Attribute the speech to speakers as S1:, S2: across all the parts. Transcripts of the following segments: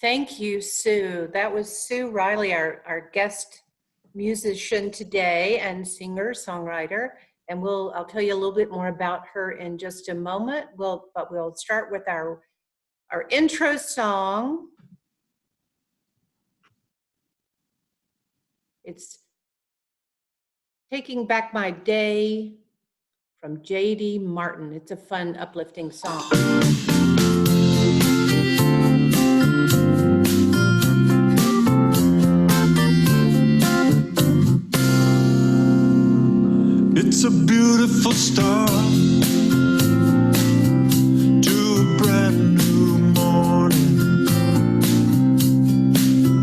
S1: Thank you, Sue. That was Sue Riley, our guest musician today and singer, songwriter. And I'll tell you a little bit more about her in just a moment. But we'll start with our intro song. It's Taking Back My Day from J.D. Martin. It's a fun, uplifting song.
S2: It's a beautiful start to a brand new morning.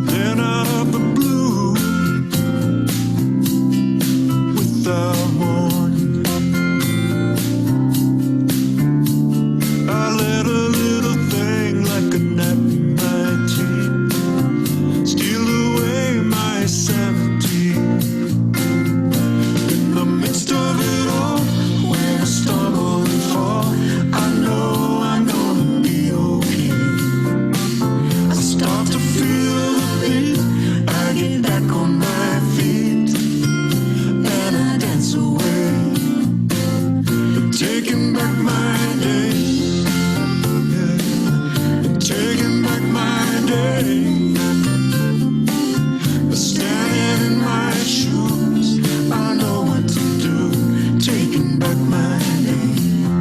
S2: Then out of the blue, without warning, I let a little thing like a gnat in my teeth steal away my sanity. In the midst of it all, when I stumble and fall, I know I'm gonna be okay. I start to feel the beat, I get back on my feet, and I dance away, taking back my day, yeah. Taking back my day. Standing in my shoes, I know what to do, taking back my name.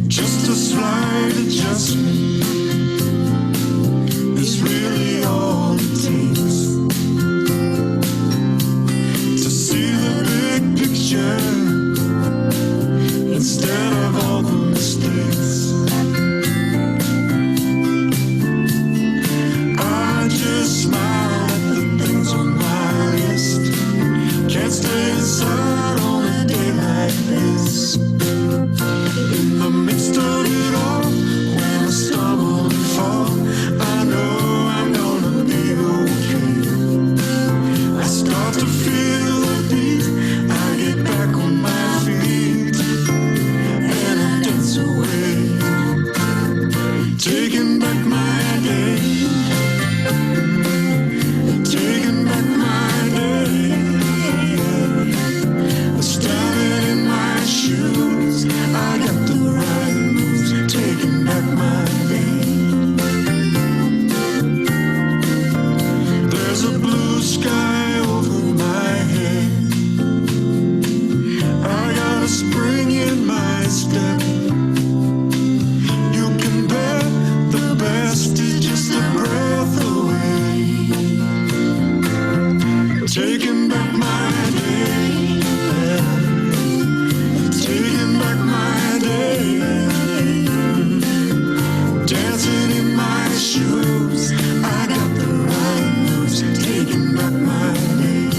S2: Just a slight adjustment is really all it takes to see the big picture instead of all the mistakes. I just smile at the things on my list. Can't stay inside on a day like this. In the midst of it all, when I stumble and fall, I know I'm gonna be okay. I start to feel the beat, I get back on my feet, and I dance away, taking back my day. Taking back my day. Standing in my shoes, I got the right moves, taking back my day. There's a blue sky over my head, I got a spring in my step. You can bet the best is just a breath away. Taking back my day, taking back my day, dancing in my shoes, I got the right moves, taking back my day,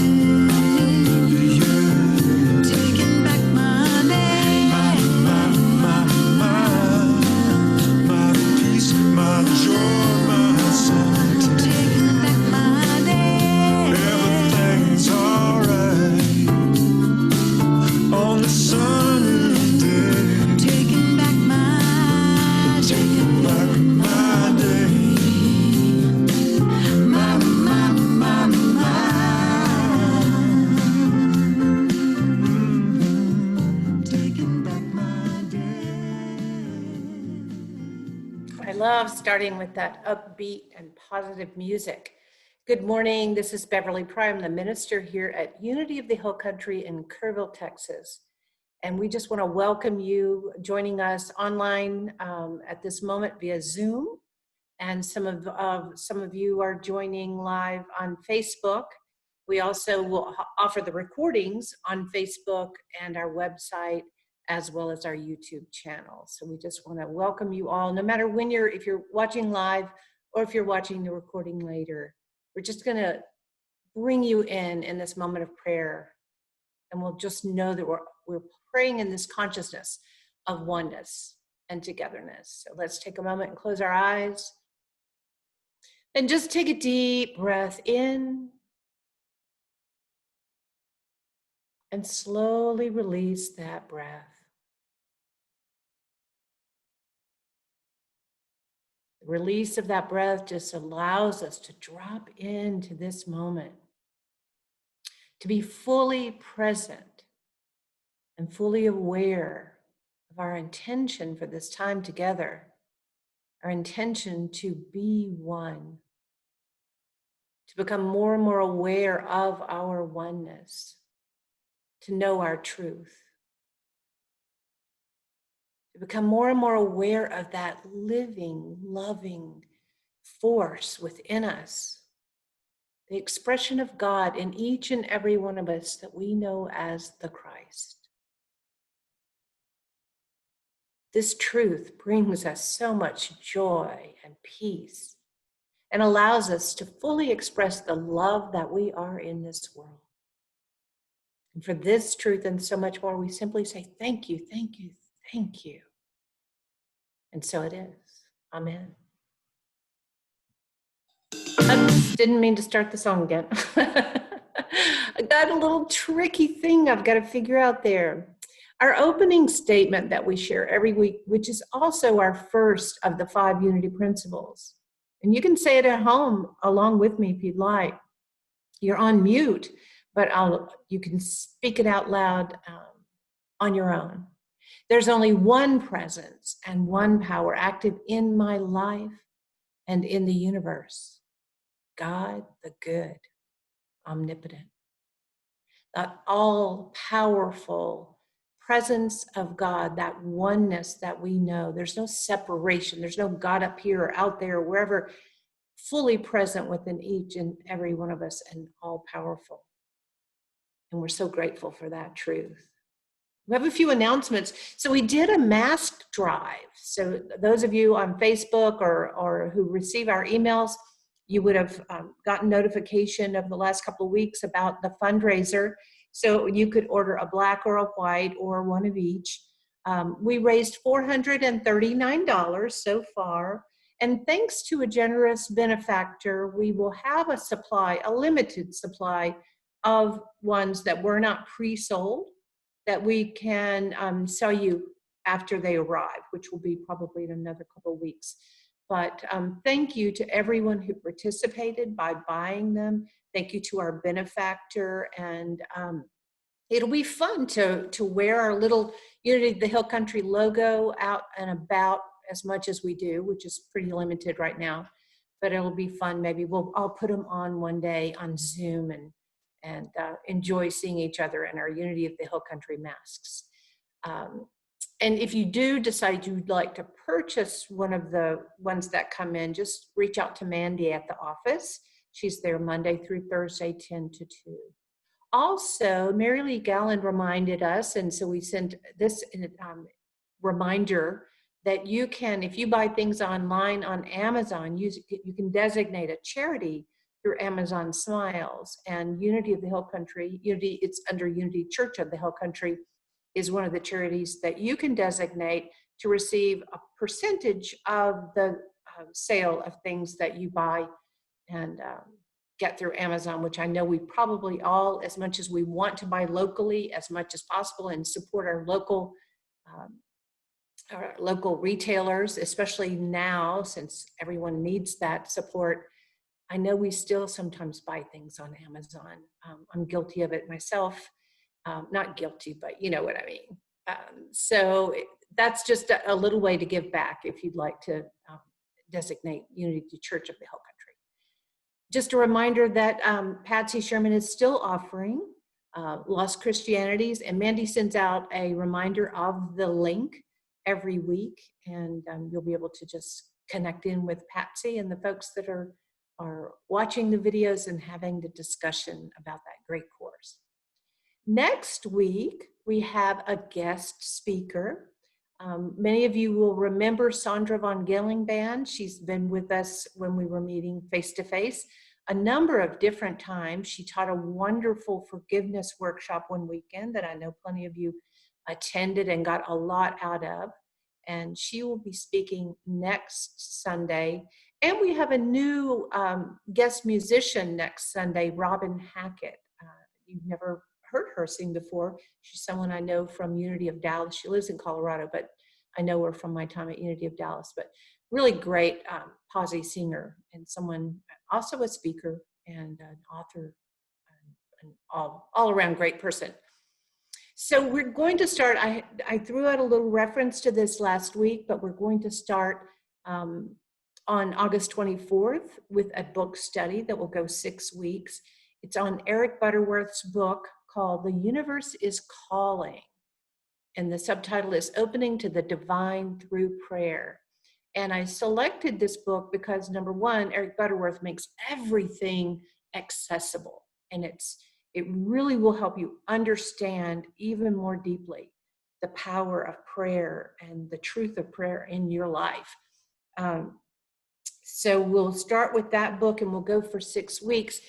S2: yeah. Taking back my day, my peace, my joy, my sanity. Taking back my day, everything's alright on the sunny day. Taking back my day, taking back my day, my. Taking back my day.
S1: I love starting with that upbeat and positive music. Good morning. This is Beverly Prime, the minister here at Unity of the Hill Country in Kerrville, Texas. And we just want to welcome you joining us online at this moment via Zoom. And some of you are joining live on Facebook. We also will offer the recordings on Facebook and our website, as well as our YouTube channel. So we just want to welcome you all, no matter when if you're watching live or if you're watching the recording later. We're just going to bring you in this moment of prayer, and we'll just know that we're praying in this consciousness of oneness and togetherness. So let's take a moment and close our eyes. And just take a deep breath in and slowly release that breath. The release of that breath just allows us to drop into this moment, to be fully present and fully aware of our intention for this time together, our intention to be one, to become more and more aware of our oneness, to know our truth, to become more and more aware of that living, loving force within us, the expression of God in each and every one of us that we know as the Christ. This truth brings us so much joy and peace and allows us to fully express the love that we are in this world. And for this truth and so much more, we simply say, thank you, thank you, thank you. And so it is. Amen. Oops, didn't mean to start the song again. I got a little tricky thing I've got to figure out there. Our opening statement that we share every week, which is also our first of the 5 unity principles. And you can say it at home along with me if you'd like. You're on mute, but you can speak it out loud on your own. There's only one presence and one power active in my life and in the universe. God, the good, omnipotent, that all-powerful presence of God, that oneness that we know. There's no separation. There's no God up here or out there, or wherever, fully present within each and every one of us and all-powerful. And we're so grateful for that truth. We have a few announcements. So we did a mask drive. So those of you on Facebook or who receive our emails, you would have gotten notification of the last couple of weeks about the fundraiser. So you could order a black or a white or one of each. We raised $439 so far. And thanks to a generous benefactor, we will have a supply, a limited supply of ones that were not pre-sold, that we can sell you after they arrive, which will be probably in another couple of weeks. But thank you to everyone who participated by buying them. Thank you to our benefactor. And it'll be fun to wear our little Unity of the Hill Country logo out and about as much as we do, which is pretty limited right now. But it'll be fun. Maybe I'll put them on one day on Zoom and enjoy seeing each other in our Unity of the Hill Country masks. And if you do decide you'd like to purchase one of the ones that come in, just reach out to Mandy at the office. She's there Monday through Thursday, 10 to 2. Also, Mary Lee Galland reminded us, and so we sent this reminder that you can, if you buy things online on Amazon, you can designate a charity through Amazon Smiles. And Unity of the Hill Country, it's under Unity Church of the Hill Country, is one of the charities that you can designate to receive a percentage of the sale of things that you buy and get through Amazon, which I know we probably all, as much as we want to buy locally as much as possible and support our local retailers, especially now since everyone needs that support. I know we still sometimes buy things on Amazon. I'm guilty of it myself. Not guilty, but you know what I mean. So that's just a little way to give back if you'd like to designate Unity Church of the Hill Country. Just a reminder that Patsy Sherman is still offering Lost Christianities, and Mandy sends out a reminder of the link every week, and you'll be able to just connect in with Patsy and the folks that are watching the videos and having the discussion about that great course. Next week, we have a guest speaker. Many of you will remember Sandra von Gellingband. She's been with us when we were meeting face-to-face a number of different times. She taught a wonderful forgiveness workshop one weekend that I know plenty of you attended and got a lot out of. And she will be speaking next Sunday. And we have a new guest musician next Sunday, Robin Hackett. You've never heard her sing before. She's someone I know from Unity of Dallas. She lives in Colorado, but I know her from my time at Unity of Dallas. But really great posse singer and someone, also a speaker and an author, an all around great person. So we're going to start, I threw out a little reference to this last week, but we're going to start on August 24th with a book study that will go 6 weeks. It's on Eric Butterworth's book called The Universe is Calling. And the subtitle is Opening to the Divine Through Prayer. And I selected this book because, number one, Eric Butterworth makes everything accessible. And it really will help you understand even more deeply the power of prayer and the truth of prayer in your life. So we'll start with that book and we'll go for 6 weeks.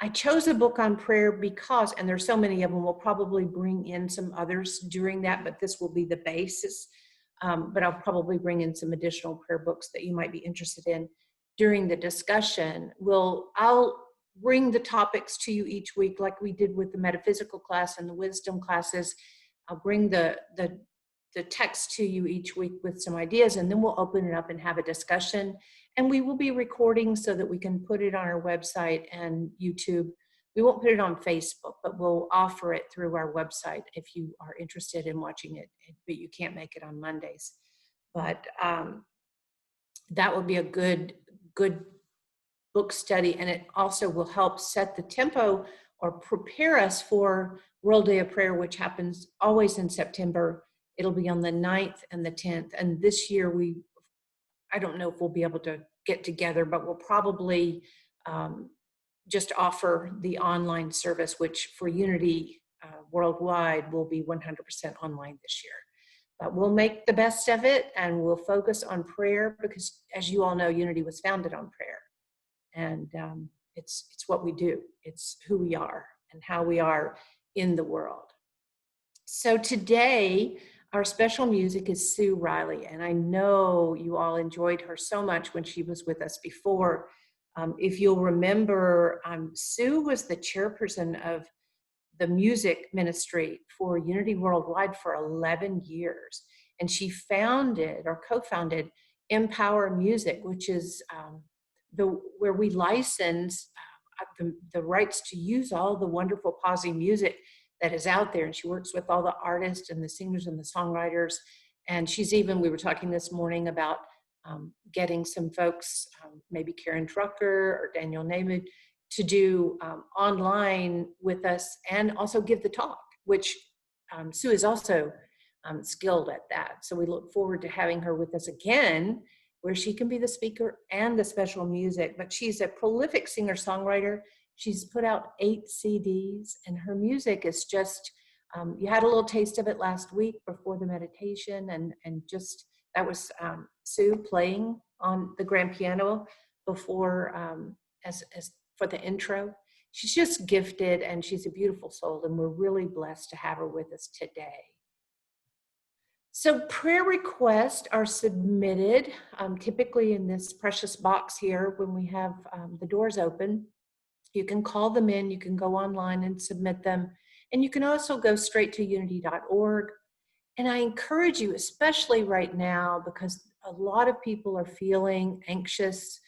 S1: I chose a book on prayer because, and there's so many of them, we'll probably bring in some others during that, but this will be the basis. But I'll probably bring in some additional prayer books that you might be interested in during the discussion. I'll bring the topics to you each week like we did with the metaphysical class and the wisdom classes. I'll bring the text to you each week with some ideas, and then we'll open it up and have a discussion. And we will be recording so that we can put it on our website and YouTube. We won't put it on Facebook, but we'll offer it through our website if you are interested in watching it, but you can't make it on Mondays. But that will be a good book study, and it also will help set the tempo or prepare us for World Day of Prayer, which happens always in September. It'll be on the 9th and the 10th. And this year I don't know if we'll be able to get together, but we'll probably just offer the online service, which for Unity worldwide will be 100% online this year. But we'll make the best of it, and we'll focus on prayer because, as you all know, Unity was founded on prayer. And it's what we do. It's who we are and how we are in the world. So today, our special music is Sue Riley, and I know you all enjoyed her so much when she was with us before. If you'll remember, Sue was the chairperson of the music ministry for Unity Worldwide for 11 years, and she founded or co-founded Empower Music, which is where we license the rights to use all the wonderful posse music that is out there. And she works with all the artists and the singers and the songwriters. And we were talking this morning about getting some folks, maybe Karen Drucker or Daniel Namath, to do online with us and also give the talk, which Sue is also skilled at that. So we look forward to having her with us again, where she can be the speaker and the special music. But she's a prolific singer-songwriter. She's put out 8 CDs, and her music is just, you had a little taste of it last week before the meditation, and just, that was Sue playing on the grand piano before, as for the intro. She's just gifted, and she's a beautiful soul, and we're really blessed to have her with us today. So prayer requests are submitted typically in this precious box here when we have the doors open. You can call them in, you can go online and submit them, and you can also go straight to unity.org. And I encourage you, especially right now, because a lot of people are feeling anxious.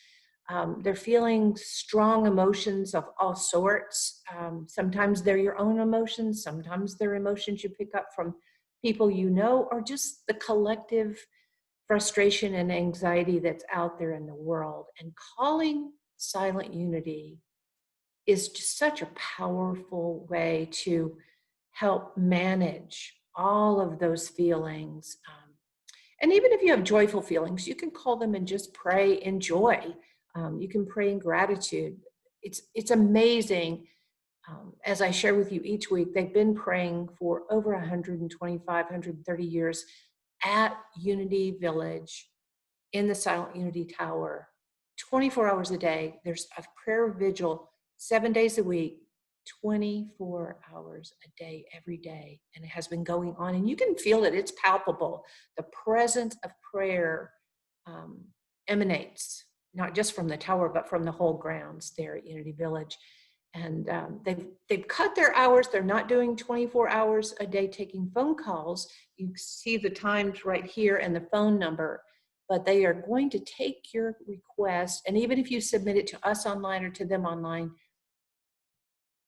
S1: They're feeling strong emotions of all sorts. Sometimes they're your own emotions, sometimes they're emotions you pick up from people you know, or just the collective frustration and anxiety that's out there in the world. And calling Silent Unity is just such a powerful way to help manage all of those feelings. And even if you have joyful feelings, you can call them and just pray in joy. You can pray in gratitude. It's amazing. As I share with you each week, they've been praying for over 125, 130 years at Unity Village in the Silent Unity Tower, 24 hours a day. There's a prayer vigil 7 days a week, 24 hours a day, every day. And it has been going on, and you can feel it. It's palpable. The presence of prayer emanates, not just from the tower, but from the whole grounds there at Unity Village. And they've cut their hours. They're not doing 24 hours a day taking phone calls. You see the times right here and the phone number. but they are going to take your request, and even if you submit it to us online or to them online,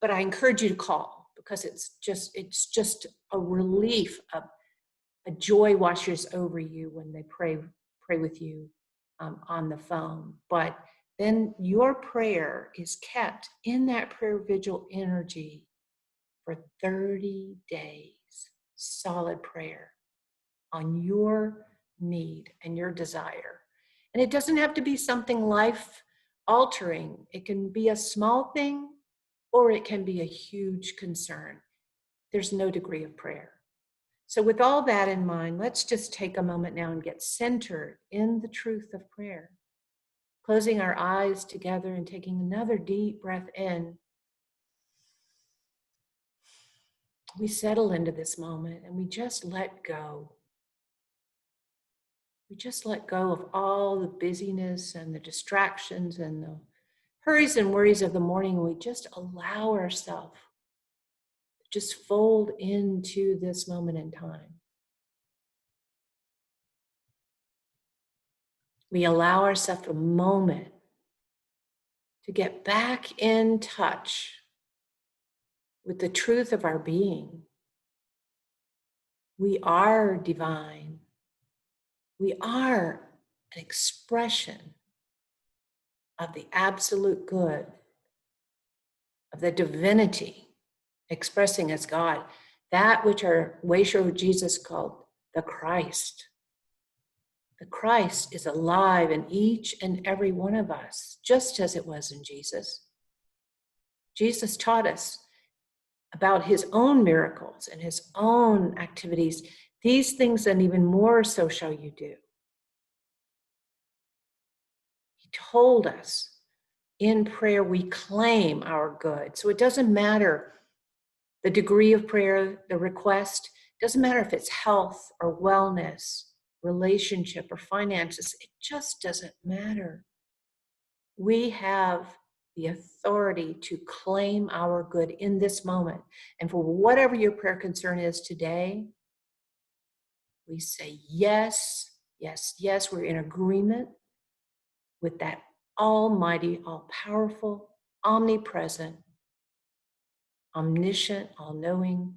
S1: but I encourage you to call, because it's just a relief, a joy washes over you when they pray with you on the phone. But then your prayer is kept in that prayer vigil energy for 30 days, solid prayer on your need and your desire. And it doesn't have to be something life altering. It can be a small thing, or it can be a huge concern. There's no degree of prayer. So with all that in mind, let's just take a moment now and get centered in the truth of prayer. Closing our eyes together and taking another deep breath in. We settle into this moment and we just let go. We just let go of all the busyness and the distractions and the hurries and worries of the morning. We just allow ourselves to just fold into this moment in time. We allow ourselves a moment to get back in touch with the truth of our being. We are divine. We are an expression of the absolute good, of the divinity expressing as God, that which our Wayshow Jesus called the Christ. The Christ is alive in each and every one of us, just as it was in Jesus. Jesus taught us about his own miracles and his own activities. These things and even more so shall you do. He told us in prayer we claim our good. So it doesn't matter the degree of prayer, the request. It doesn't matter if it's health or wellness, relationship or finances. It just doesn't matter. We have the authority to claim our good in this moment. And for whatever your prayer concern is today, we say yes, yes, yes. We're in agreement with that almighty, all-powerful, omnipresent, omniscient, all-knowing,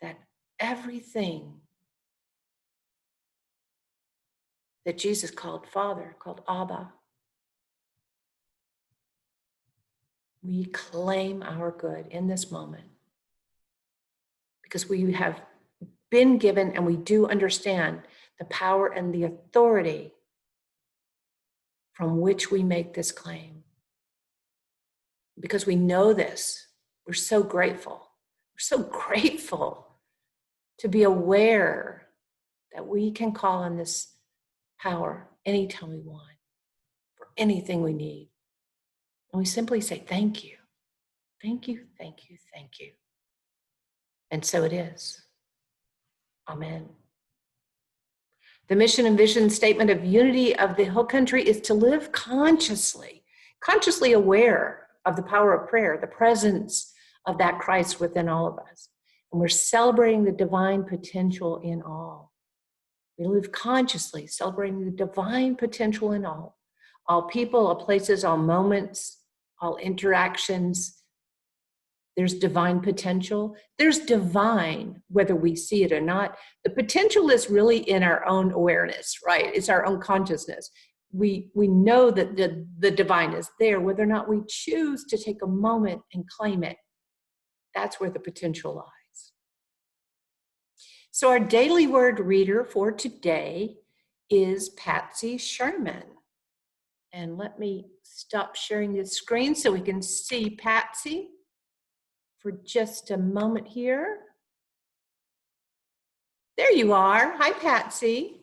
S1: that everything that Jesus called Father, called Abba, we claim our good in this moment because we have been given and we do understand the power and the authority from which we make this claim. Because we know this, we're so grateful. We're so grateful to be aware that we can call on this power anytime we want for anything we need. And we simply say, thank you, thank you, thank you, thank you. And so it is. Amen. The mission and vision statement of Unity of the Hill Country is to live consciously aware of the power of prayer, the presence of that Christ within all of us. And we're celebrating the divine potential in all. We live consciously, celebrating the divine potential in all people, all places, all moments, all interactions. There's divine potential. There's divine, whether we see it or not. The potential is really in our own awareness, right? It's our own consciousness. We know that the divine is there, whether or not we choose to take a moment and claim it. That's where the potential lies. So our daily word reader for today is Patsy Sherman. And let me stop sharing the screen so we can see Patsy for just a moment here. There you are. Hi, Patsy.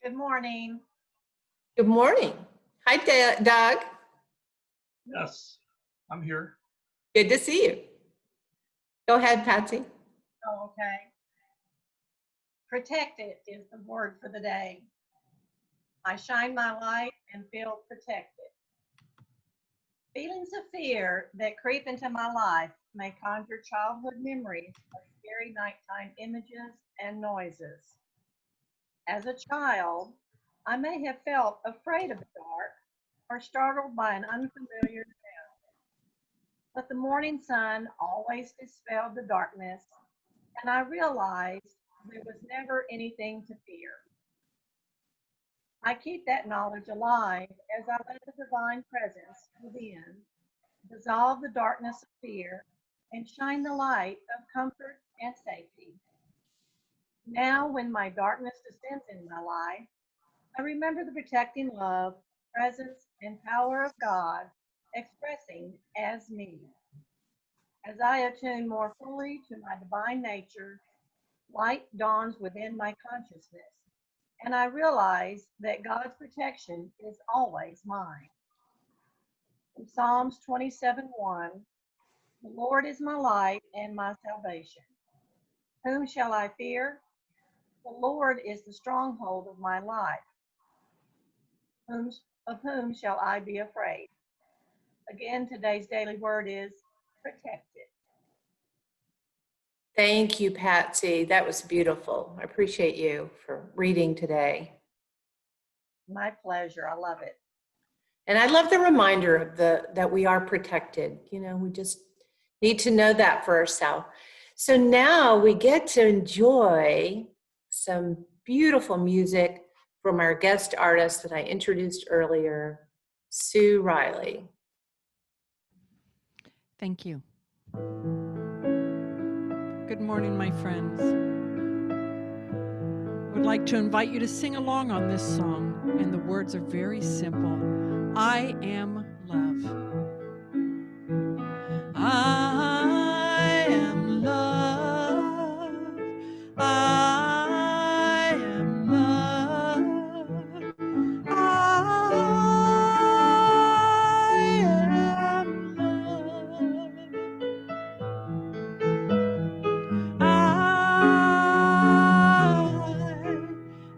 S3: Good morning.
S1: Good morning. Hi, Doug.
S4: Yes, I'm here.
S1: Good to see you. Go ahead, Patsy.
S3: Oh, okay. Protected is the word for the day. I shine my light and feel protected. Feelings of fear that creep into my life may conjure childhood memories of scary nighttime images and noises. As a child, I may have felt afraid of the dark or startled by an unfamiliar sound, but the morning sun always dispelled the darkness, and I realized there was never anything to fear. I keep that knowledge alive as I let the divine presence within dissolve the darkness of fear and shine the light of comfort and safety. Now, when my darkness descends in my life, I remember the protecting love, presence, and power of God expressing as me. As I attune more fully to my divine nature, light dawns within my consciousness, and I realize that God's protection is always mine. In Psalms 27:1, the Lord is my light and my salvation. Whom shall I fear? The Lord is the stronghold of my life. Whom, of whom shall I be afraid? Again, today's daily word is protected.
S1: Thank you, Patsy. That was beautiful. I appreciate you for reading today.
S3: My pleasure. I love it.
S1: And I love the reminder of that we are protected. You know, we just need to know that for ourselves. So now we get to enjoy some beautiful music from our guest artist that I introduced earlier, Sue Riley.
S5: Thank you. Good morning, my friends. I would like to invite you to sing along on this song, and the words are very simple. I am love. I am love. I am love. I am love. I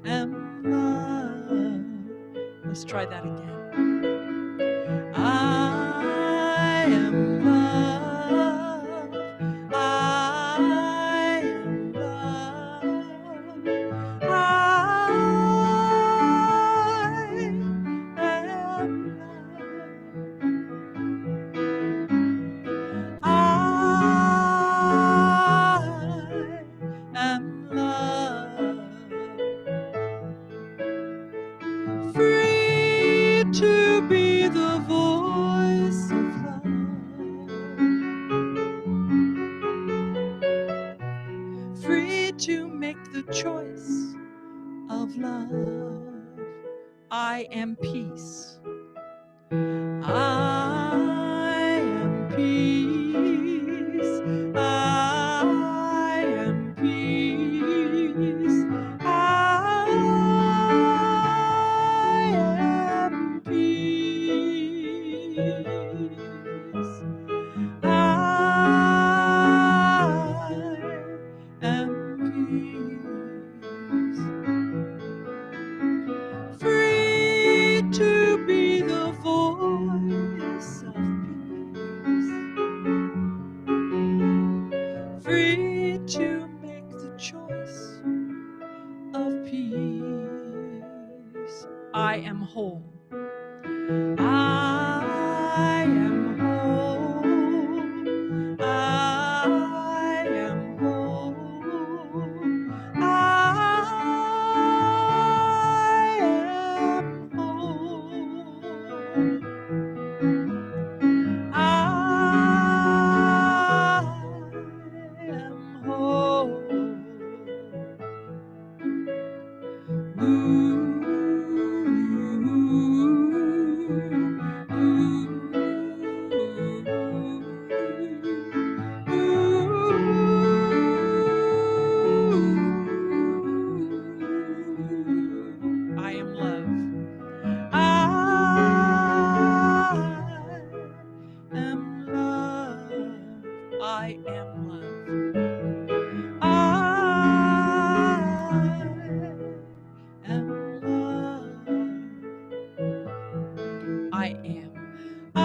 S5: am love. Let's try that again. I am love. I am love. I am love. I am love. Free to be the voice of love, free to make the choice of love. I am peace. I am peace. I am peace. I am peace. I am peace. Free to be the voice of peace. Free to make the choice of peace. I am whole. I am whole. I am whole. I am whole. I am whole. I am love. I am love. I am love. I am love. I am. I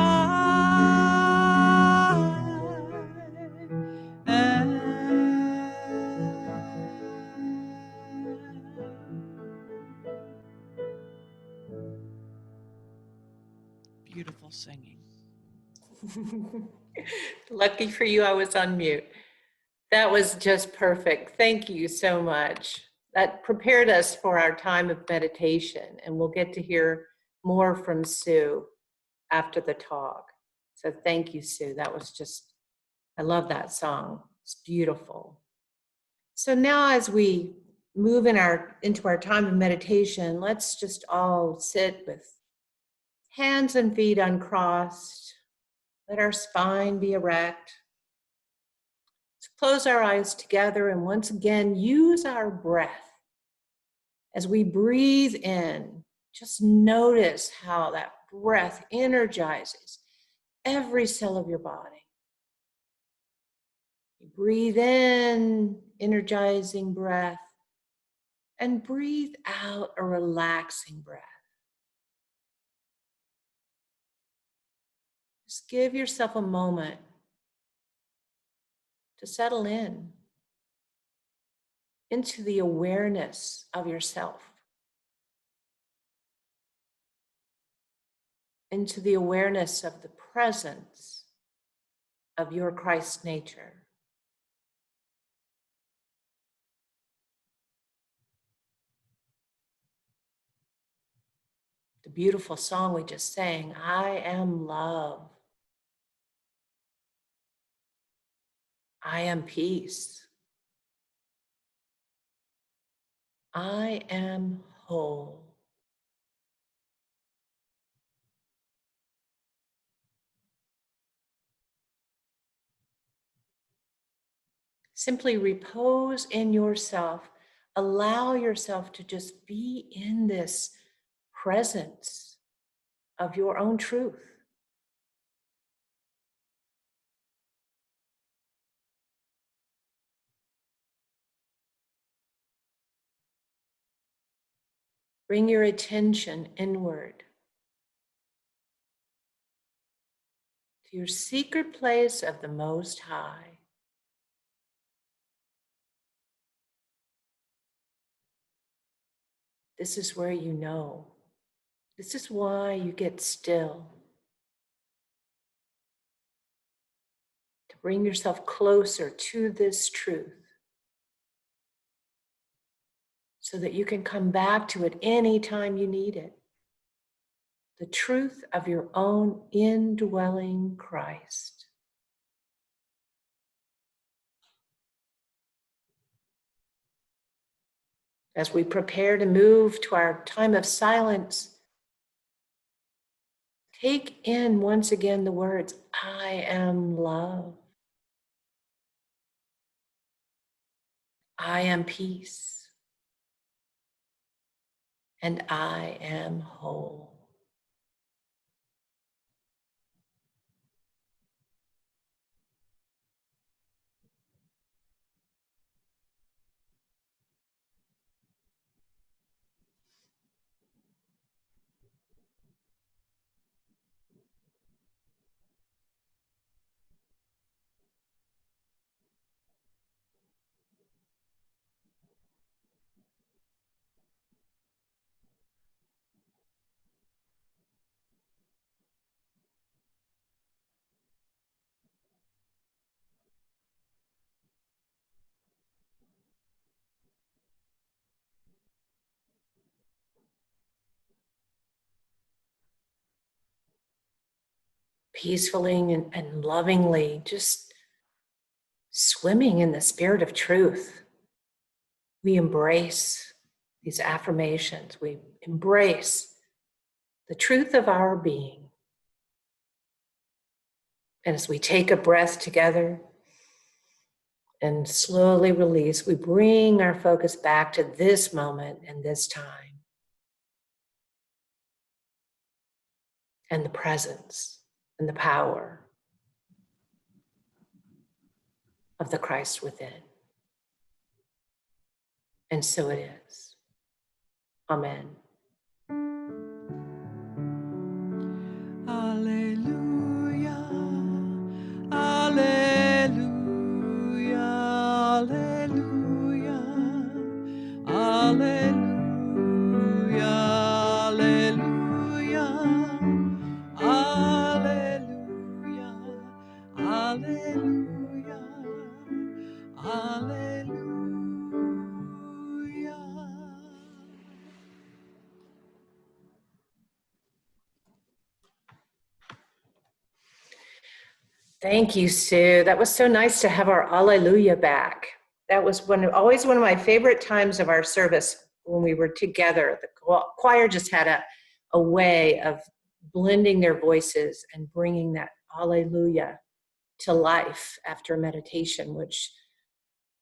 S5: am. beautiful singing.
S1: Lucky for you, I was on mute. That was just perfect. Thank you so much. That prepared us for our time of meditation, and we'll get to hear more from Sue after the talk. So thank you, Sue. That was just, I love that song. It's beautiful. So now as we move into our time of meditation, let's just all sit with hands and feet uncrossed. Let our spine be erect. Let's close our eyes together and once again use our breath. As we breathe in, just notice how that breath energizes every cell of your body. You breathe in, energizing breath, and breathe out a relaxing breath. Just give yourself a moment to settle into the awareness of yourself, into the awareness of the presence of your Christ nature. The beautiful song we just sang, I am love. I am peace. I am whole. Simply repose in yourself. Allow yourself to just be in this presence of your own truth. Bring your attention inward to your secret place of the Most High. This is where you know. This is why you get still. To bring yourself closer to this truth so that you can come back to it anytime you need it. The truth of your own indwelling Christ. As we prepare to move to our time of silence, take in once again the words, I am love. I am peace. And I am whole. Peacefully and lovingly, just swimming in the spirit of truth. We embrace these affirmations. We embrace the truth of our being. And as we take a breath together and slowly release, we bring our focus back to this moment and this time and the presence and the power of the Christ within. And so it is. Amen.
S5: Alleluia, alleluia, alleluia, alleluia, alleluia, alleluia.
S1: Thank you, Sue. That was so nice to have our Alleluia back. That was always one of my favorite times of our service when we were together. The choir just had a way of blending their voices and bringing that Alleluia to life after meditation, which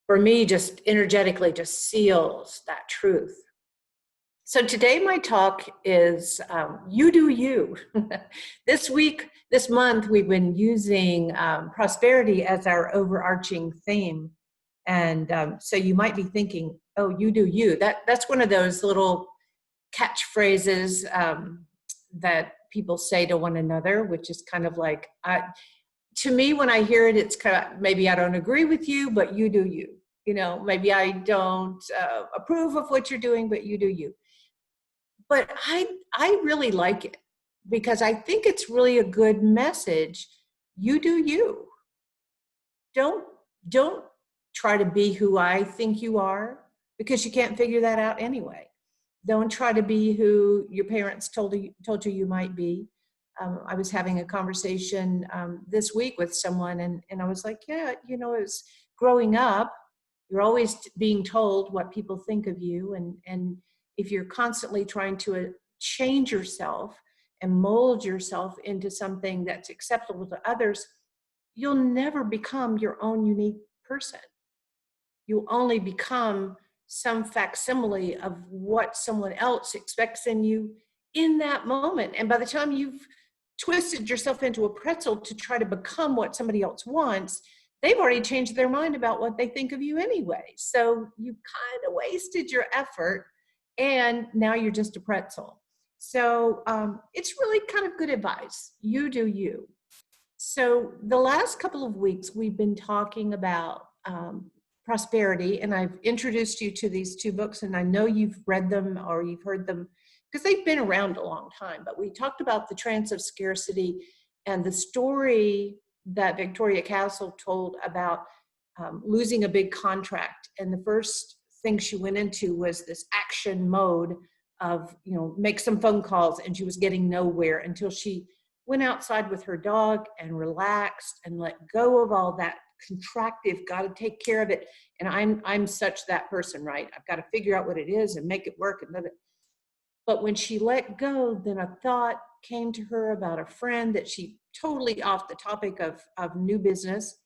S1: for me just energetically just seals that truth. So today my talk is You Do You. This month, we've been using prosperity as our overarching theme. And so you might be thinking, oh, you do you. That's one of those little catchphrases that people say to one another, which is kind of like, to me, when I hear it, it's kind of, maybe I don't agree with you, but you do you. You know, maybe I don't approve of what you're doing, but you do you. But I really like it because I think it's really a good message. You do you. Don't try to be who I think you are, because you can't figure that out anyway. Don't try to be who your parents told you you might be. I was having a conversation this week with someone, and I was like, yeah, you know, as growing up, you're always being told what people think of you, and if you're constantly trying to change yourself and mold yourself into something that's acceptable to others, you'll never become your own unique person. You only become some facsimile of what someone else expects in you in that moment. And by the time you've twisted yourself into a pretzel to try to become what somebody else wants, they've already changed their mind about what they think of you anyway. So you kind of wasted your effort, and now you're just a pretzel. So it's really kind of good advice. You do you. So the last couple of weeks, we've been talking about prosperity, and I've introduced you to these two books, and I know you've read them or you've heard them because they've been around a long time. But we talked about the trance of scarcity and the story that Victoria Castle told about losing a big contract. And the first thing she went into was this action mode of, you know, make some phone calls, and she was getting nowhere until she went outside with her dog and relaxed and let go of all that contractive, got to take care of it. And I'm such that person, right? I've got to figure out what it is and make it work. But when she let go, then a thought came to her about a friend that she totally off the topic of new business,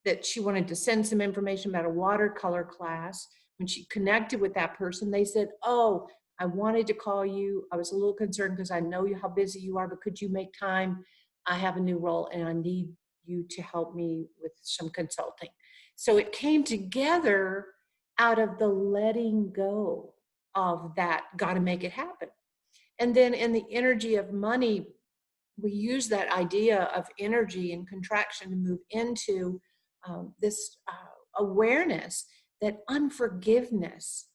S1: that she wanted to send some information about a watercolor class. When she connected with that person, they said, oh, I wanted to call you. I was a little concerned because I know how busy you are, but could you make time? I have a new role and I need you to help me with some consulting. So it came together out of the letting go of that, got to make it happen. And then in the energy of money, we use that idea of energy and contraction to move into this awareness that unforgiveness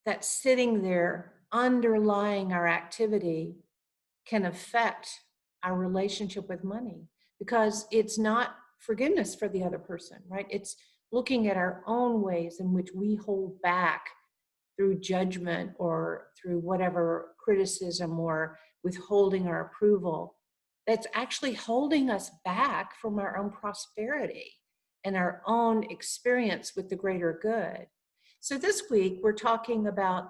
S1: that's sitting there underlying our activity can affect our relationship with money, because it's not forgiveness for the other person, right? It's looking at our own ways in which we hold back through judgment or through whatever criticism or withholding our approval, that's actually holding us back from our own prosperity and our own experience with the greater good. So this week we're talking about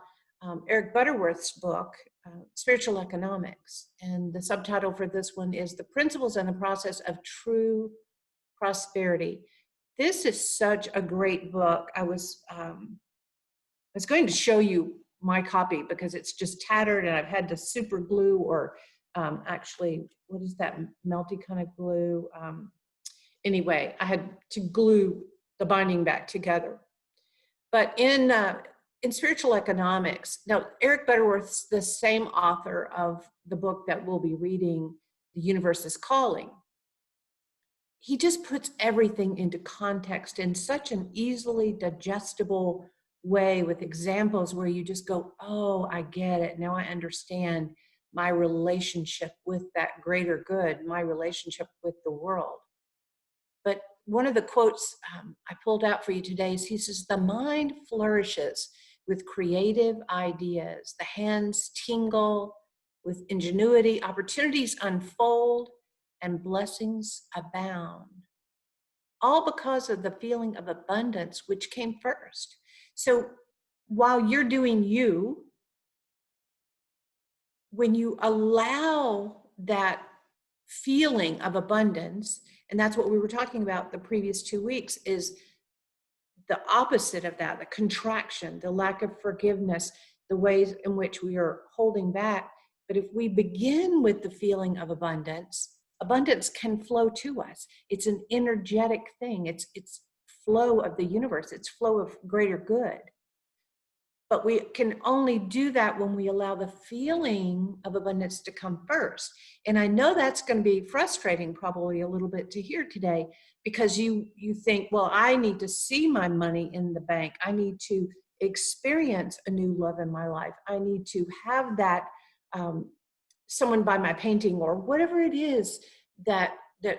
S1: Eric Butterworth's book, Spiritual Economics. And the subtitle for this one is The Principles and the Process of True Prosperity. This is such a great book. I was going to show you my copy because it's just tattered and I've had to super glue or actually, what is that melty kind of glue? Anyway, I had to glue the binding back together. But in Spiritual Economics, now Eric Butterworth's the same author of the book that we'll be reading, The Universe is Calling. He just puts everything into context in such an easily digestible way with examples where you just go, oh, I get it. Now I understand my relationship with that greater good, my relationship with the world. But one of the quotes I pulled out for you today is, he says, the mind flourishes with creative ideas. The hands tingle with ingenuity. Opportunities unfold and blessings abound. All because of the feeling of abundance, which came first. So while you're doing you, when you allow that feeling of abundance, and that's what we were talking about the previous 2 weeks, is the opposite of that, the contraction, the lack of forgiveness, the ways in which we are holding back. But if we begin with the feeling of abundance, abundance can flow to us. It's an energetic thing. It's flow of the universe. It's flow of greater good. But we can only do that when we allow the feeling of abundance to come first. And I know that's going to be frustrating probably a little bit to hear today, because you think, well, I need to see my money in the bank. I need to experience a new love in my life. I need to have that someone buy my painting, or whatever it is that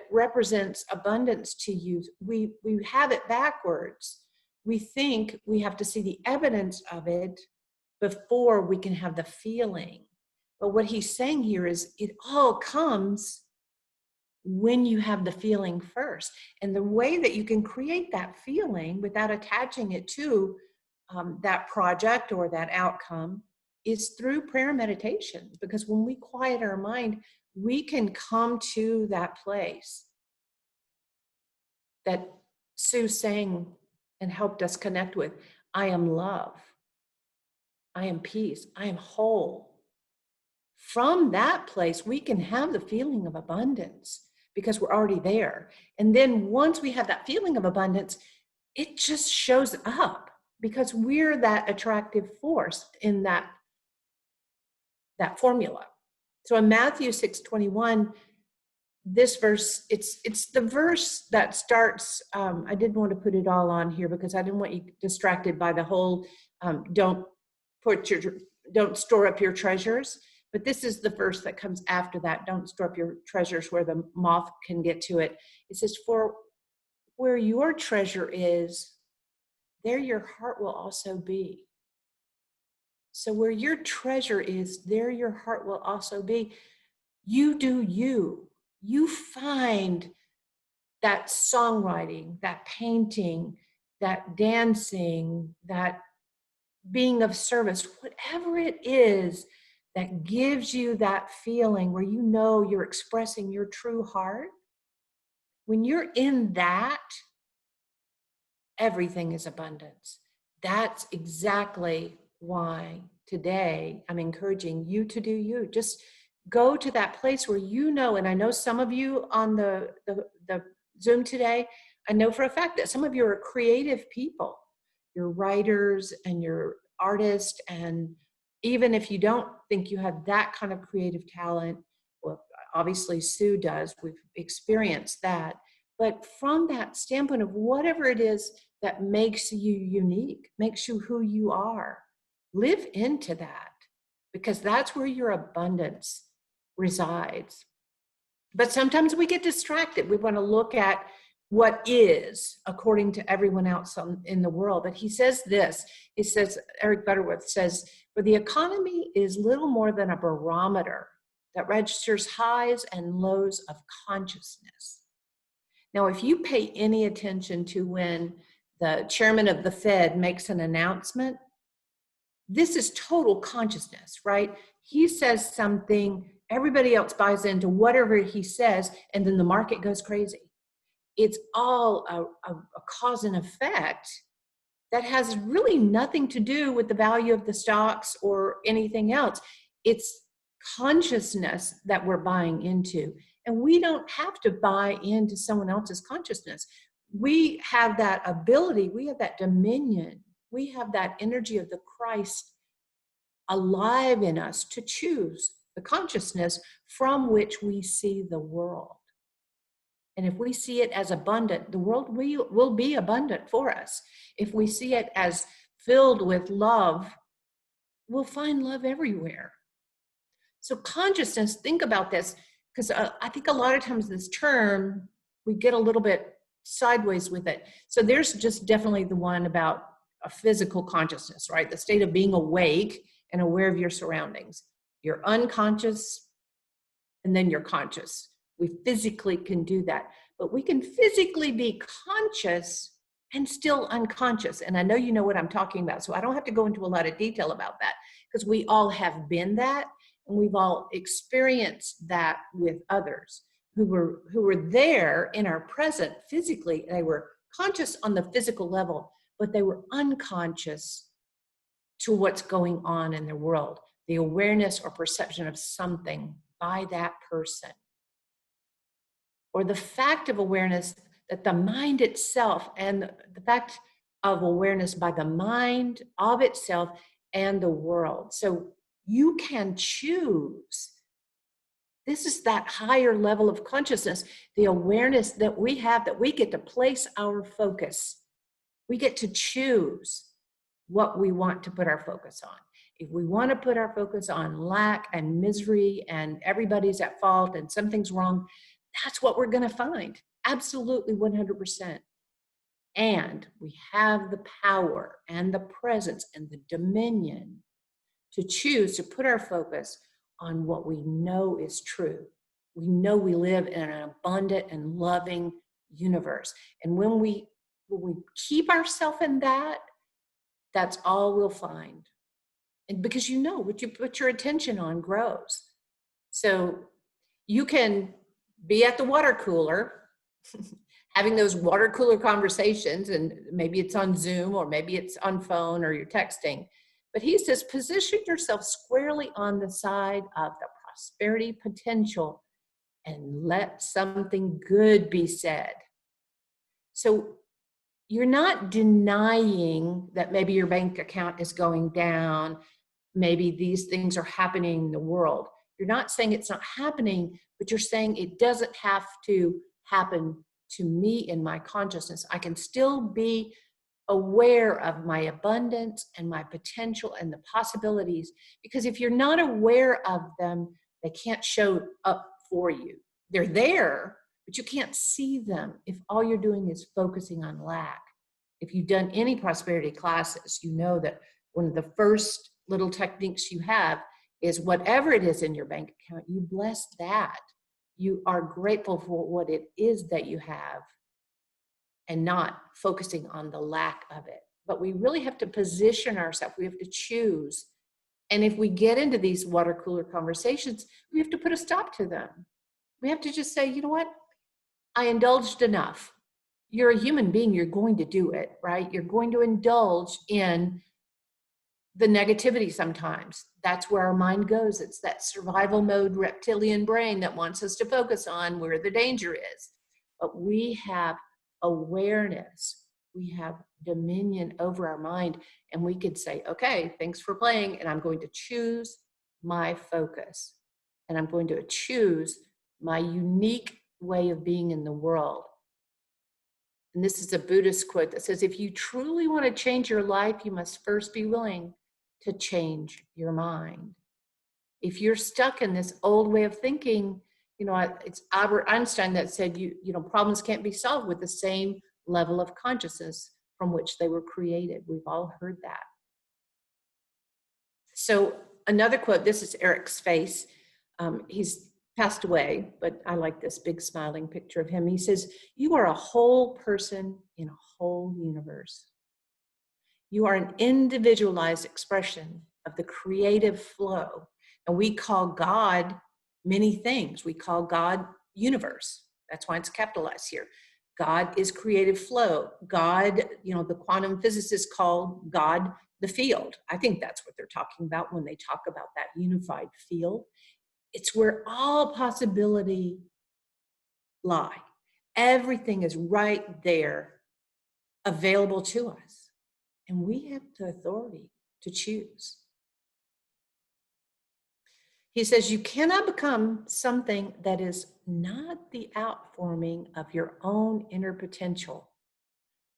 S1: represents abundance to you. We have it backwards. We think we have to see the evidence of it before we can have the feeling. But what he's saying here is it all comes when you have the feeling first. And the way that you can create that feeling without attaching it to that project or that outcome is through prayer and meditation. Because when we quiet our mind, we can come to that place that Sue sang and helped us connect with. I am love. I am peace. I am whole. From that place, we can have the feeling of abundance because we're already there. And then once we have that feeling of abundance, it just shows up because we're that attractive force in that formula. So in Matthew 6:21, this verse, it's the verse that starts, I didn't want to put it all on here because I didn't want you distracted by the whole don't store up your treasures. But this is the verse that comes after that. Don't store up your treasures where the moth can get to it. It says, for where your treasure is, there your heart will also be. So where your treasure is, there your heart will also be. You do you. You find that songwriting, that painting, that dancing, that being of service, whatever it is that gives you that feeling where you know you're expressing your true heart. When you're in that, everything is abundance. That's exactly why today I'm encouraging you to do you. Just go to that place where you know, and I know some of you on the Zoom today, I know for a fact that some of you are creative people. You're writers and you're artists, and even if you don't think you have that kind of creative talent, well, obviously Sue does, we've experienced that. But from that standpoint of whatever it is that makes you unique, makes you who you are, live into that, because that's where your abundance resides. But sometimes we get distracted. We want to look at what is according to everyone else in the world. But he says this, he says, Eric Butterworth says, for the economy is little more than a barometer that registers highs and lows of consciousness. Now, if you pay any attention to when the chairman of the Fed makes an announcement, this is total consciousness, right? He says something, everybody else buys into whatever he says, and then the market goes crazy. It's all a cause and effect that has really nothing to do with the value of the stocks or anything else. It's consciousness that we're buying into. And we don't have to buy into someone else's consciousness. We have that ability, we have that dominion, we have that energy of the Christ alive in us to choose the consciousness from which we see the world. And if we see it as abundant, the world will be abundant for us. If we see it as filled with love, we'll find love everywhere. So consciousness, think about this, because I think a lot of times this term, we get a little bit sideways with it. So there's just definitely the one about a physical consciousness, right? The state of being awake and aware of your surroundings. You're unconscious, and then you're conscious. We physically can do that, but we can physically be conscious and still unconscious. And I know you know what I'm talking about, so I don't have to go into a lot of detail about that, because we all have been that, and we've all experienced that with others who were there in our present physically. They were conscious on the physical level, but they were unconscious to what's going on in their world, the awareness or perception of something by that person, or the fact of awareness that the mind itself, and the fact of awareness by the mind of itself and the world. So you can choose. This is that higher level of consciousness, the awareness that we have, that we get to place our focus. We get to choose what we want to put our focus on. If we want to put our focus on lack and misery and everybody's at fault and something's wrong, that's what we're going to find. Absolutely 100%. And we have the power and the presence and the dominion to choose to put our focus on what we know is true. We know we live in an abundant and loving universe. And when we keep ourselves in that, that's all we'll find. And because you know what you put your attention on grows. So you can be at the water cooler having those water cooler conversations, and maybe it's on Zoom or maybe it's on phone or you're texting. But he says, position yourself squarely on the side of the prosperity potential and let something good be said. So you're not denying that maybe your bank account is going down, maybe these things are happening in the world. You're not saying it's not happening, but you're saying it doesn't have to happen to me in my consciousness. I can still be aware of my abundance and my potential and the possibilities, because if you're not aware of them, they can't show up for you. They're there, but you can't see them if all you're doing is focusing on lack. If you've done any prosperity classes, you know that one of the first little techniques you have is whatever it is in your bank account, you bless that. You are grateful for what it is that you have and not focusing on the lack of it. But we really have to position ourselves. We have to choose. And if we get into these water cooler conversations, we have to put a stop to them. We have to just say, you know what? I indulged enough. You're a human being. You're going to do it, right? You're going to indulge in the negativity sometimes. That's where our mind goes. It's that survival mode reptilian brain that wants us to focus on where the danger is. But we have awareness. We have dominion over our mind. And we could say, okay, thanks for playing. And I'm going to choose my focus. And I'm going to choose my unique way of being in the world. And this is a Buddhist quote that says, if you truly want to change your life, you must first be willing to change your mind. If you're stuck in this old way of thinking, you know, it's Albert Einstein that said, you know, problems can't be solved with the same level of consciousness from which they were created. We've all heard that. So another quote, this is Eric's face. He's passed away, but I like this big smiling picture of him. He says, you are a whole person in a whole universe. You are an individualized expression of the creative flow. And we call God many things. We call God universe. That's why it's capitalized here. God is creative flow. God, you know, the quantum physicists call God the field. I think that's what they're talking about when they talk about that unified field. It's where all possibility lie. Everything is right there available to us. And we have the authority to choose. He says, you cannot become something that is not the outforming of your own inner potential.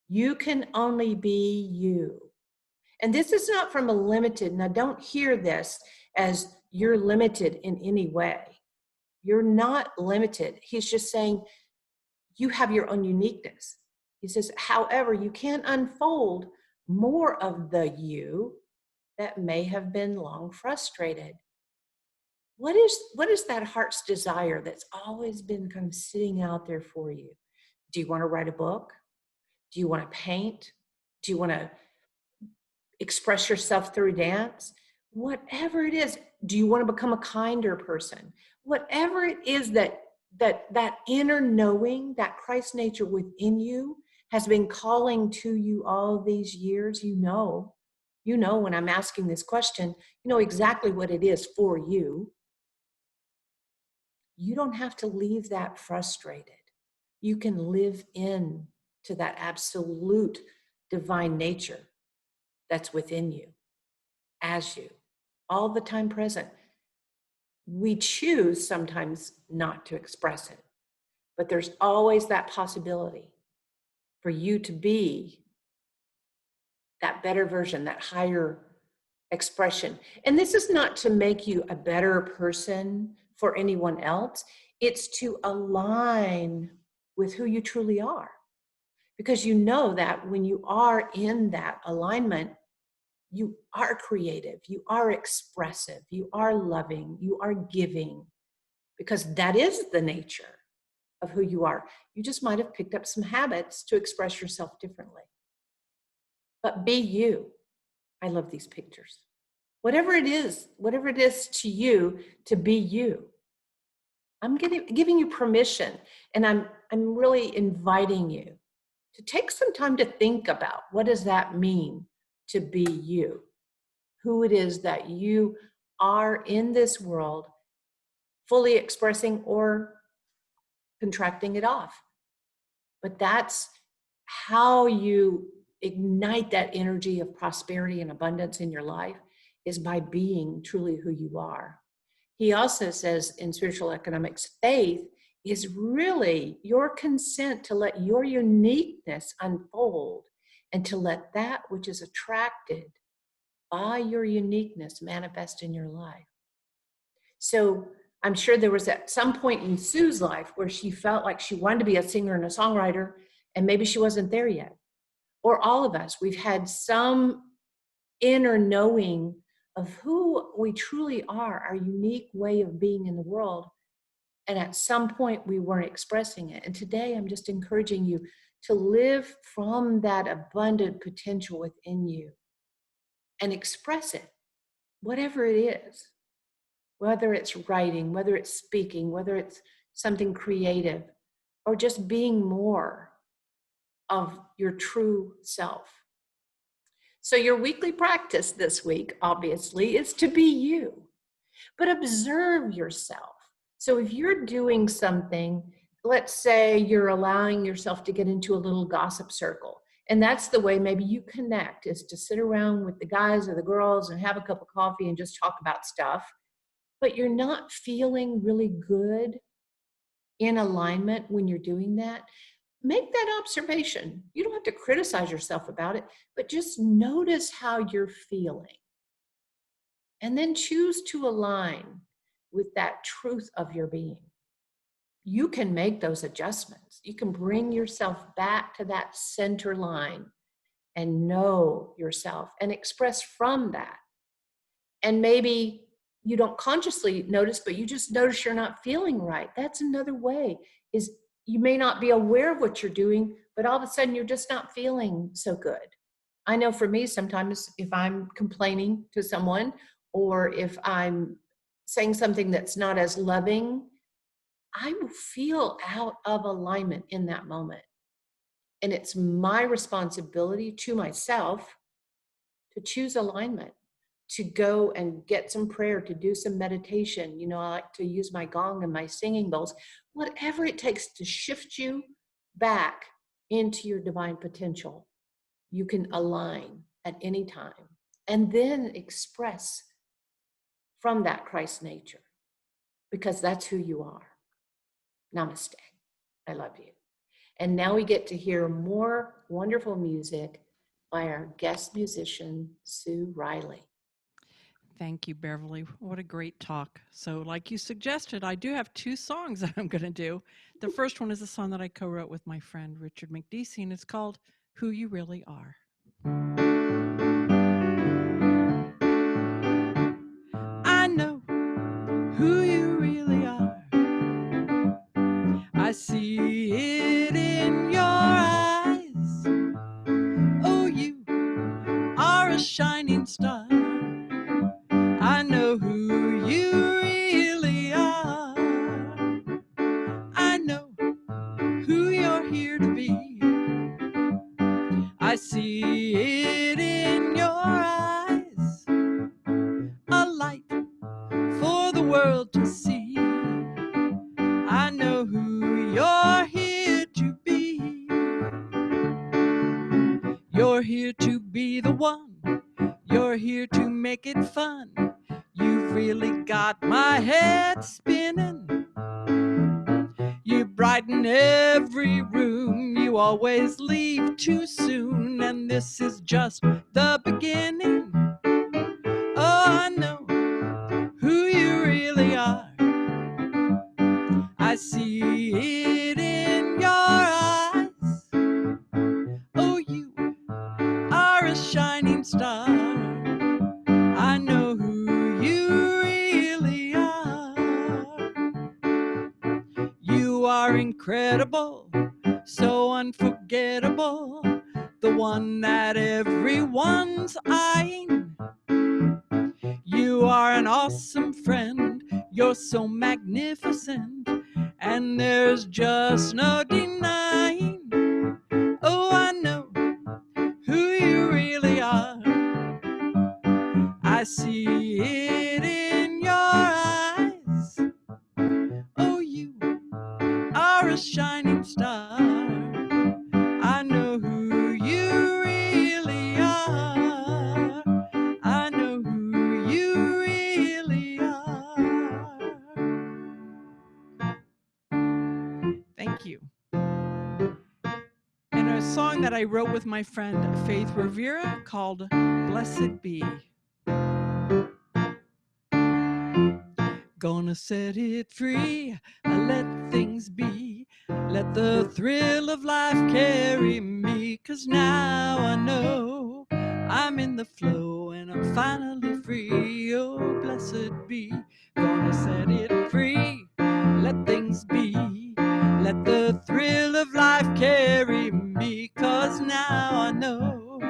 S1: You can only be you. And this is not from a limited, now don't hear this as you're limited in any way. You're not limited. He's just saying you have your own uniqueness. He says, however, you can unfold more of the you that may have been long frustrated. what is that heart's desire that's always been kind of sitting out there for you? Do you want to write a book? Do you want to paint? Do you want to express yourself through dance? Whatever it is, do you want to become a kinder person? Whatever it is that inner knowing, that Christ nature within you has been calling to you all these years, you know when I'm asking this question, you know exactly what it is for you. You don't have to leave that frustrated. You can live in to that absolute divine nature that's within you, as you, all the time present. We choose sometimes not to express it, but there's always that possibility for you to be that better version, that higher expression. And this is not to make you a better person for anyone else. It's to align with who you truly are. Because you know that when you are in that alignment, you are creative, you are expressive, you are loving, you are giving, because that is the nature of who you are. You just might have picked up some habits to express yourself differently. But be you. I love these pictures. Whatever it is to you to be you. I'm giving you permission, and I'm really inviting you to take some time to think about what does that mean to be you, who it is that you are in this world, fully expressing or contracting it off. But that's how you ignite that energy of prosperity and abundance in your life, is by being truly who you are. He also says in spiritual economics, faith is really your consent to let your uniqueness unfold and to let that which is attracted by your uniqueness manifest in your life. So I'm sure there was at some point in Sue's life where she felt like she wanted to be a singer and a songwriter, and maybe she wasn't there yet. Or all of us, we've had some inner knowing of who we truly are, our unique way of being in the world. And at some point we weren't expressing it. And today I'm just encouraging you to live from that abundant potential within you and express it, whatever it is, whether it's writing, whether it's speaking, whether it's something creative, or just being more of your true self. So your weekly practice this week, obviously, is to be you, but observe yourself. So if you're doing something, let's say you're allowing yourself to get into a little gossip circle, and that's the way maybe you connect, is to sit around with the guys or the girls and have a cup of coffee and just talk about stuff, but you're not feeling really good in alignment when you're doing that. Make that observation. You don't have to criticize yourself about it, but just notice how you're feeling. And then choose to align with that truth of your being. You can make those adjustments. You can bring yourself back to that center line and know yourself and express from that. And maybe you don't consciously notice, but you just notice you're not feeling right. That's another way, is you may not be aware of what you're doing, but all of a sudden you're just not feeling so good. I know for me, sometimes if I'm complaining to someone, or if I'm saying something that's not as loving, I will feel out of alignment in that moment. And it's my responsibility to myself to choose alignment, to go and get some prayer, to do some meditation. You know, I like to use my gong and my singing bowls, whatever it takes to shift you back into your divine potential. You can align at any time and then express from that Christ nature, because that's who you are. Namaste. I love you. And now we get to hear more wonderful music by our guest musician, Sue Riley.
S5: Thank you, Beverly. What a great talk. So, like you suggested, I do have 2 songs that I'm going to do. The first one is a song that I co-wrote with my friend Richard McDeesey, and it's called Who You Really Are. I know who I see it in your eyes. Oh, you are a shining star. I know who you really are. I know who you're here to be. I see it in your eyes, a light for the world to see. I know who you're here to be. You're here to be the one. You're here to make it fun. You've really got my head spinning. You brighten every room. You always leave too soon, and this is just the beginning. Oh, I know who you really are. I see it in your eyes. Oh, you are a shining star. I know who you really are. You are incredible, so unforgettable, the one that everyone's eyeing. You are an awesome friend, you're so magnificent, and there's just no denying. Oh, I know who you really are. I see it in your eyes. Oh, you are a shining star. I know who you really are. I know who you really are. Thank you. And a song that I wrote with my friend Faith Rivera called Blessed Be. Gonna set it free, I let things be. Let the thrill of life carry me, 'cause now I know I'm in the flow and I'm finally free. Oh, blessed be. Gonna set it free, let things be. Let the thrill of life carry me, 'cause now I know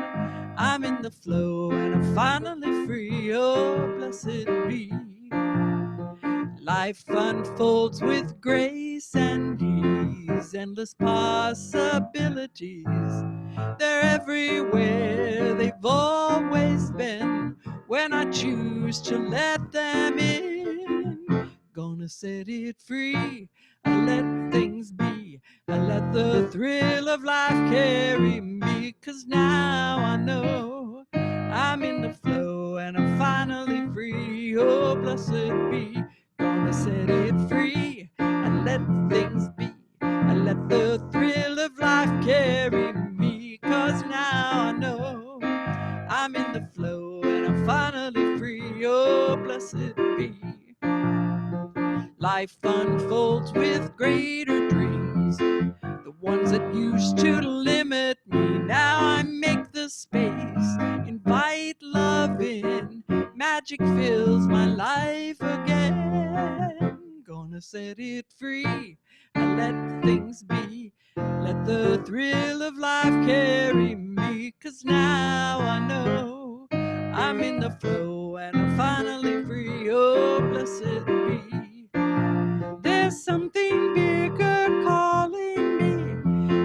S5: I'm in the flow and I'm finally free. Oh, blessed be. Life unfolds with grace and ease, endless possibilities. They're everywhere, they've always been, when I choose to let them in. Gonna set it free, I let things be. I let the thrill of life carry me, 'cause now I know I'm in the flow and I'm finally free. Oh, blessed be. Gonna set it free and let things be. I let the thrill of life carry me, 'cause now I know I'm in the flow and I'm finally free. Oh, blessed be. Life unfolds with greater dreams, the ones that used to limit me. Now I make the space, invite love in. Magic fills my life again. Gonna set it free, I let things be. Let the thrill of life carry me, 'cause now I know I'm in the flow and I'm finally free. Oh, blessed be. There's something bigger calling me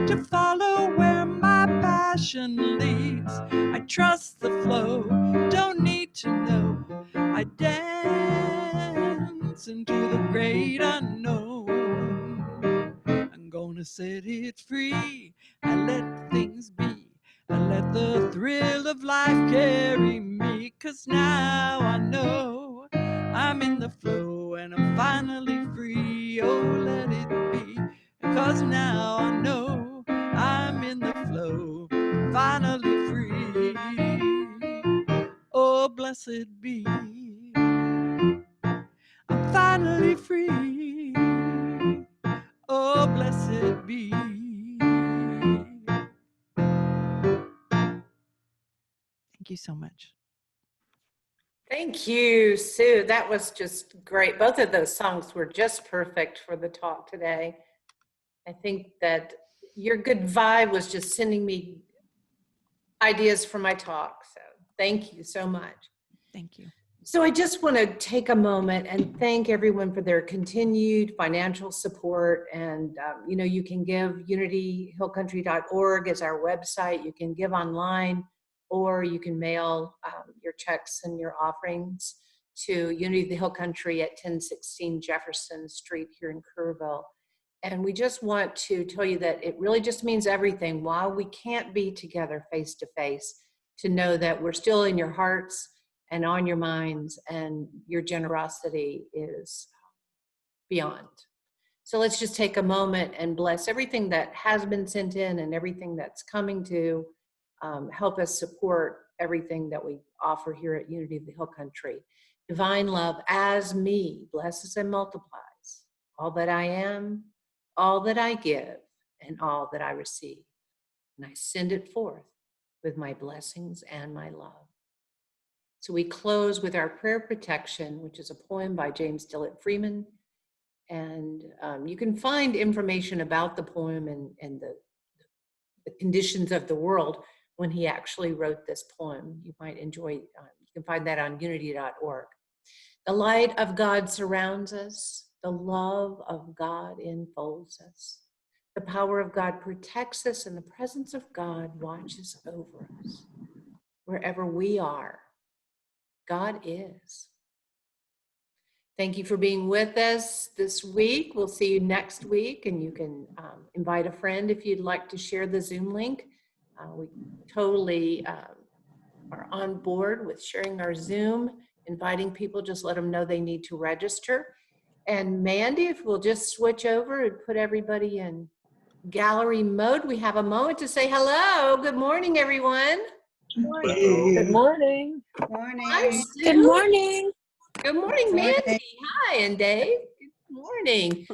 S5: to follow where my passion leads. I trust the flow, don't need to know. I dance into the great unknown. I'm gonna set it free, I let things be. I let the thrill of life carry me, 'cause now I know I'm in the flow and I'm finally free. Oh, let it be, 'cause now I know I'm in the flow, finally free. Oh, blessed be, I'm finally free. Oh, blessed be. Thank you so much.
S1: Thank you, Sue. That was just great. Both of those songs were just perfect for the talk today. I think that your good vibe was just sending me ideas for my talk. So thank you so much.
S5: Thank you.
S1: So I just want to take a moment and thank everyone for their continued financial support. And, you can give unityhillcountry.org as our website. You can give online, or you can mail your checks and your offerings to Unity of the Hill Country at 1016 Jefferson Street here in Kerrville. And we just want to tell you that it really just means everything. While we can't be together face to face, to know that we're still in your hearts and on your minds, and your generosity is beyond. So let's just take a moment and bless everything that has been sent in and everything that's coming to help us support everything that we offer here at Unity of the Hill Country. Divine love as me blesses and multiplies all that I am, all that I give, and all that I receive. And I send it forth with my blessings and my love. So we close with our prayer protection, which is a poem by James Dillett Freeman. And you can find information about the poem and the conditions of the world when he actually wrote this poem. You might enjoy, you can find that on unity.org. The light of God surrounds us. The love of God enfolds us. The power of God protects us, and the presence of God watches over us. Wherever we are, God is. Thank you for being with us this week. We'll see you next week, and you can invite a friend if you'd like to share the Zoom link. We totally are on board with sharing our Zoom, inviting people. Just let them know they need to register. And Mandy, if we'll just switch over and put everybody in gallery mode, we have a moment to say hello. Good morning, everyone.
S6: Good morning.
S1: Hi, Sue.
S7: Good morning.
S1: Good morning, Mandy. Hi, and Dave. Good morning.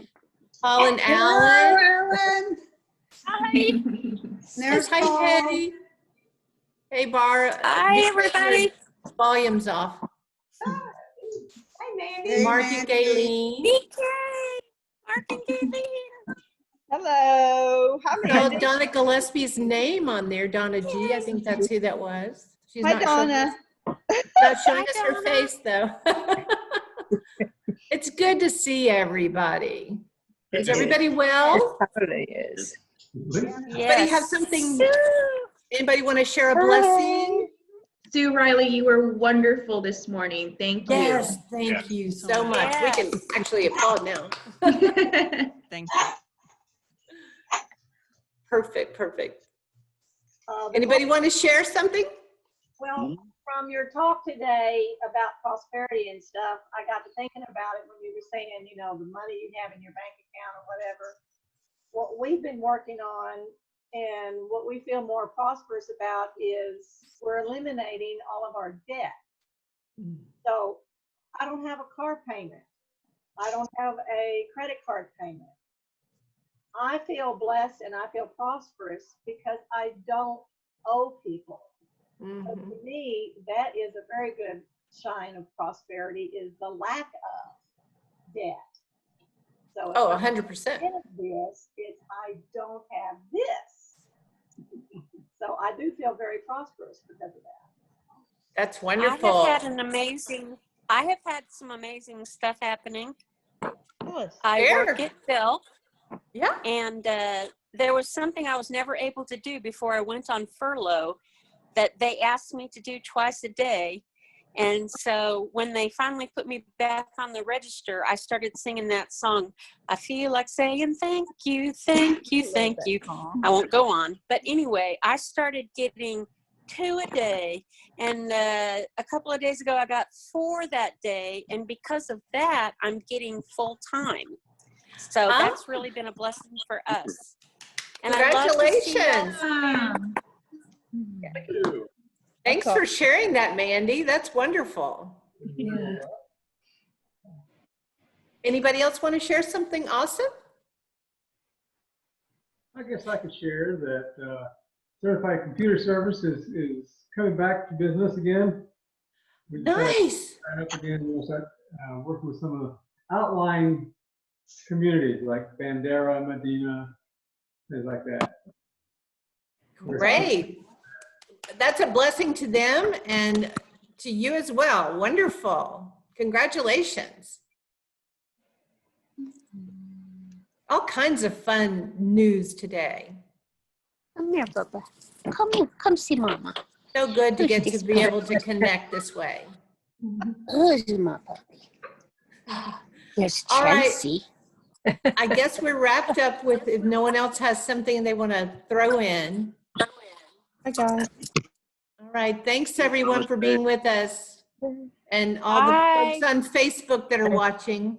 S1: Paul and Alan.
S7: Hi.
S1: There's hi, Patty. Hey, Bar.
S7: Hi, everybody.
S1: Volume's off.
S3: Hi, Mandy.
S1: Mark and Gayleen.
S7: BK. Mark and Gayleen.
S6: Hello. Hi,
S1: Saw
S6: Mandy.
S1: Donna Gillespie's name on there. Donna G. I think that's who that was. She's
S6: Hi,
S1: not showing
S6: Donna.
S1: not showing us
S7: Hi,
S1: her
S7: Donna.
S1: face, though. It's good to see everybody. Is everybody well?
S6: Saturday is.
S1: Anybody have something?
S7: Sue.
S1: Anybody want to share a blessing?
S8: Sue Riley, you were wonderful this morning. Thank you.
S1: Yes, thank you so much.
S7: Yes.
S1: We can actually applaud now.
S5: Thank you.
S1: Perfect, perfect. Anybody want to share something?
S3: Well, from your talk today about prosperity and stuff, I got to thinking about it when you were saying, the money you have in your bank account or whatever. What we've been working on and what we feel more prosperous about is we're eliminating all of our debt. So I don't have a car payment. I don't have a credit card payment. I feel blessed and I feel prosperous because I don't owe people. So to me, that is a very good sign of prosperity, is the lack of debt. So if
S1: 100%.
S3: I this, it's I don't have this. So I do feel very prosperous because of that.
S1: That's wonderful.
S7: I have had some amazing stuff happening. I work at Phil.
S1: Yeah.
S7: And there was something I was never able to do before I went on furlough that they asked me to do twice a day. And so when they finally put me back on the register, I started singing that song. I feel like saying thank you, thank you, thank you. I won't go on. But anyway, I started getting 2 a day. And a couple of days ago, I got 4 that day. And because of that, I'm getting full time. So that's really been a blessing for us. And
S1: congratulations.
S4: Thank you.
S1: Thanks for sharing that, Mandy. That's wonderful.
S6: Yeah.
S1: Anybody else want to share something awesome?
S9: I guess I could share that Certified Computer Service is coming back to business again. We just
S1: Nice.
S9: started up again. We'll start working with some of the outlying communities like Bandera, Medina, things like that.
S1: Great. That's a blessing to them and to you as well. Wonderful. Congratulations. All kinds of fun news today.
S7: Come here, Bubba. Come here. Come see Mama.
S1: So good to get to be able to connect this way.
S7: Who's my puppy? There's
S1: All right.
S7: Chelsea.
S1: I guess we're wrapped up with, if no one else has something they want to throw in.
S6: Hi, John.
S1: All right. Thanks everyone for being with us and all the
S7: Bye.
S1: folks on Facebook that are watching.